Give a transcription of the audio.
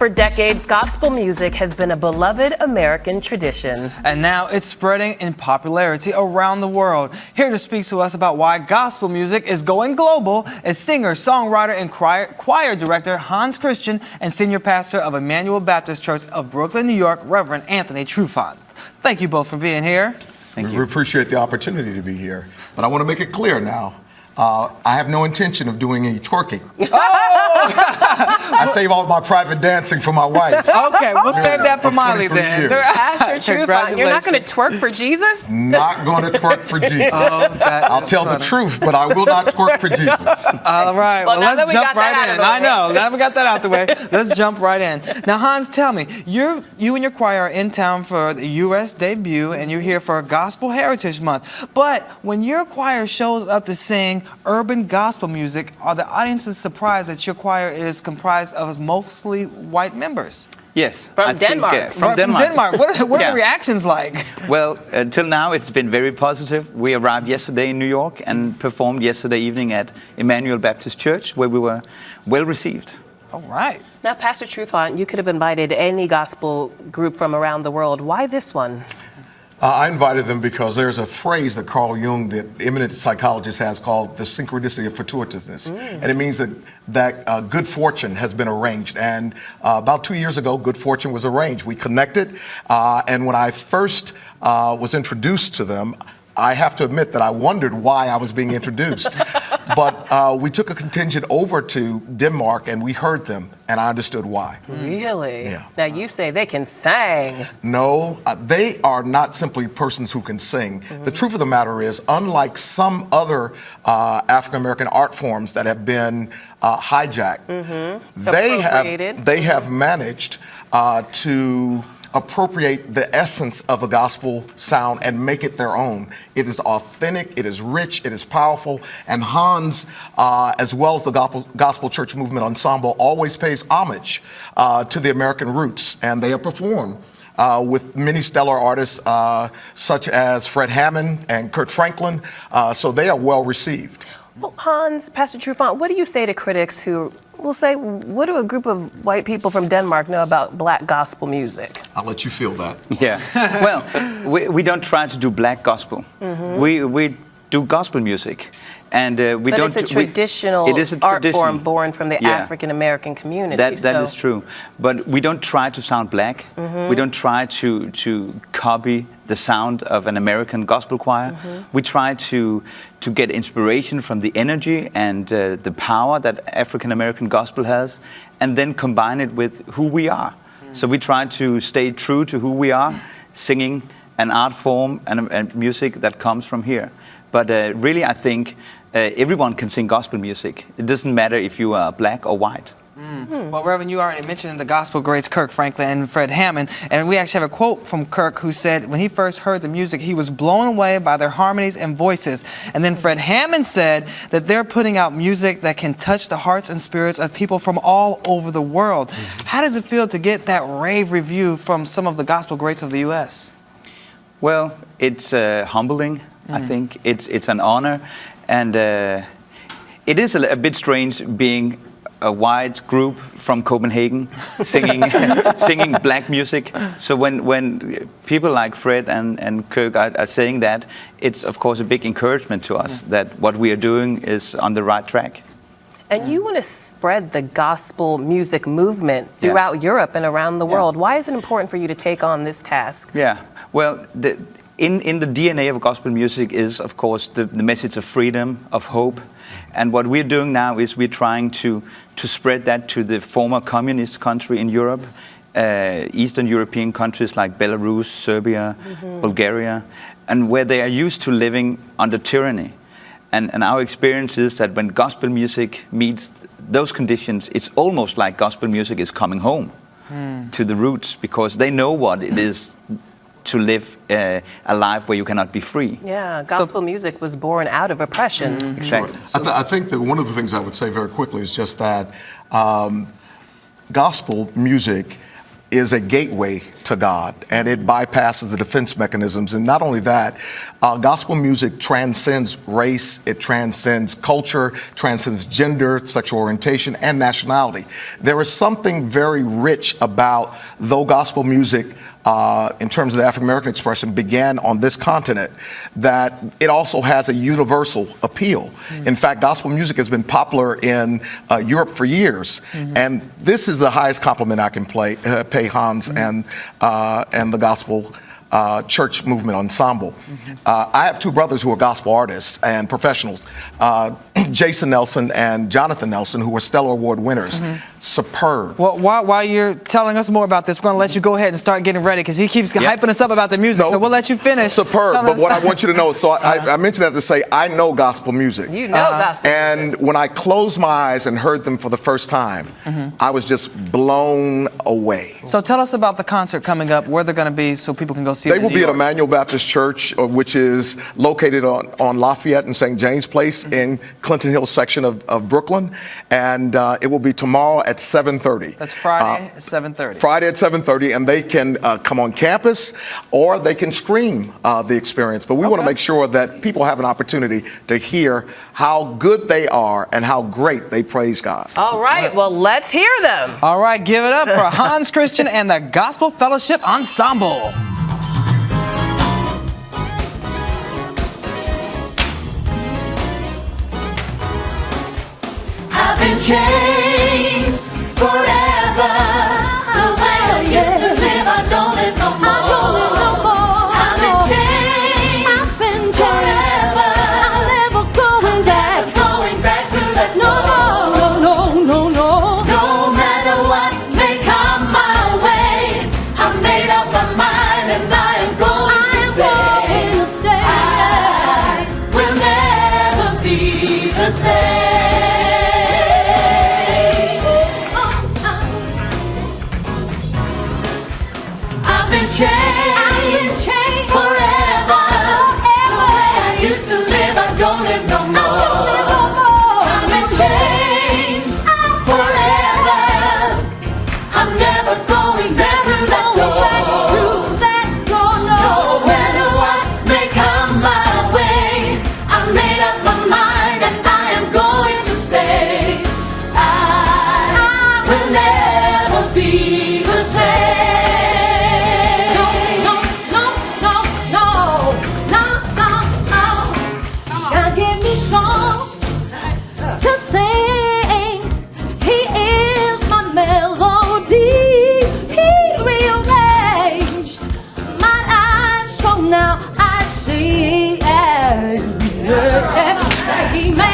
For decades, gospel music has been a beloved American tradition. And now it's spreading in popularity around the world. Here to speak to us about why gospel music is going global is singer, songwriter, and choir director Hans Christian and senior pastor of Emmanuel Baptist Church of Brooklyn, New York, Reverend Anthony Trufant. Thank you both for being here. Thank you. We appreciate the opportunity to be here. But I want to make it clear now, I have no intention of doing any twerking. I save all my private dancing for my wife. Okay, we'll save that for Molly then. Pastor Trufant, you're not going to twerk for Jesus? Not going to twerk for Jesus. I'll tell the truth, but I will not twerk for Jesus. All right, well let's jump right in. I know, now we got that out the way. Let's jump right in. Now, Hans, tell me, you and your choir are in town for the U.S. debut, and you're here for Gospel Heritage Month. But when your choir shows up to sing urban gospel music, are the audiences surprised that your choir is comprised of mostly white members? Yes. From Denmark. From Denmark. What are the reactions like? Well, until now it's been very positive. We arrived yesterday in New York and performed yesterday evening at Emmanuel Baptist Church, where we were well received. All right. Now, Pastor Trufant, you could have invited any gospel group from around the world. Why this one? I invited them because there's a phrase that Carl Jung, the eminent psychologist, has called the synchronicity of fortuitousness. And it means that good fortune has been arranged. And about 2 years ago, good fortune was arranged. We connected. And when I first was introduced to them, I have to admit that I wondered why I was being introduced. But we took a contingent over to Denmark and we heard them, and I understood why. Really? Yeah. Now you say they can sing. No, they are not simply persons who can sing. The truth of the matter is, unlike some other African-American art forms that have been hijacked, they have managed to appropriate the essence of the gospel sound and make it their own. It is authentic, it is rich, it is powerful, and Hans, as well as the Gospel Church Movement Ensemble, always pays homage to the American roots, and they have performed with many stellar artists such as Fred Hammond and Kurt Franklin, so they are well received. Well, Hans, Pastor Trufant, what do you say to critics who will say, what do a group of white people from Denmark know about black gospel music? I'll let you feel that. Yeah. Well, we don't try to do black gospel. We do gospel music. And we but don't. It's a traditional art form born from the African American community. That is true. But we don't try to sound black. We don't try to copy the sound of an American gospel choir. We try to get inspiration from the energy and the power that African American gospel has, and then combine it with who we are. So we try to stay true to who we are, singing an art form and music that comes from here. But really, I think everyone can sing gospel music. It doesn't matter if you are black or white. Well, Reverend, you already mentioned the gospel greats Kirk Franklin and Fred Hammond, and we actually have a quote from Kirk who said when he first heard the music, he was blown away by their harmonies and voices. And then Fred Hammond said that they're putting out music that can touch the hearts and spirits of people from all over the world. How does it feel to get that rave review from some of the gospel greats of the U.S.? Well, it's humbling. I think it's an honor, and it is a bit strange being a white group from Copenhagen singing black music. So when people like Fred and Kirk are saying that, it's of course a big encouragement to us that what we are doing is on the right track. And you want to spread the gospel music movement throughout Europe and around the world. Why is it important for you to take on this task? Yeah, well, in the DNA of gospel music is, of course, the message of freedom, of hope. And what we're doing now is we're trying to spread that to the former communist country in Europe, Eastern European countries like Belarus, Serbia, Bulgaria, and where they are used to living under tyranny. And our experience is that when gospel music meets those conditions, it's almost like gospel music is coming home to the roots, because they know what it is to live a life where you cannot be free. Yeah, gospel music was born out of oppression. Exactly. Sure. I think that one of the things I would say very quickly is just that gospel music is a gateway to God, and it bypasses the defense mechanisms. And not only that, gospel music transcends race, it transcends culture, transcends gender, sexual orientation, and nationality. There is something very rich about, though gospel music, in terms of the African American expression, began on this continent, that it also has a universal appeal. In fact, gospel music has been popular in Europe for years, and this is the highest compliment I can pay Hans and the gospel church movement ensemble. I have two brothers who are gospel artists and professionals, Jason Nelson and Jonathan Nelson, who are Stellar Award winners. Superb. Well, while you're telling us more about this, we're going to let you go ahead and start getting ready, because he keeps hyping us up about the music. No, so we'll let you finish. Superb. But what I want you to know, so I mentioned that to say I know gospel music. You know gospel music. And when I closed my eyes and heard them for the first time, I was just blown away. So tell us about the concert coming up, where they're going to be, so people can go see it. They will be at Emmanuel Baptist Church, which is located on Lafayette and St. James Place in Clinton Hill section of Brooklyn. And it will be tomorrow at 7:30. That's Friday at 7:30. Friday at 7:30, and they can come on campus or they can stream the experience. But we want to make sure that people have an opportunity to hear how good they are and how great they praise God. All right, well, let's hear them. All right, give it up for Hans Christian and the Gospel Fellowship Ensemble. I've been changed forever. The way I used to live, I don't live no more. I've been changed forever. I'm never going back through that door. No matter what may come my way, I've made up my mind and I am going to stay. I will never be the same. Changed forever. The way I used to live, I don't live no more. I've been changed forever. I'm never going back through that door. No matter what may come my way, I've made up my mind and I am going to stay. I will never be the same. To sing, He is my melody. He rearranged my life, so now I see that He made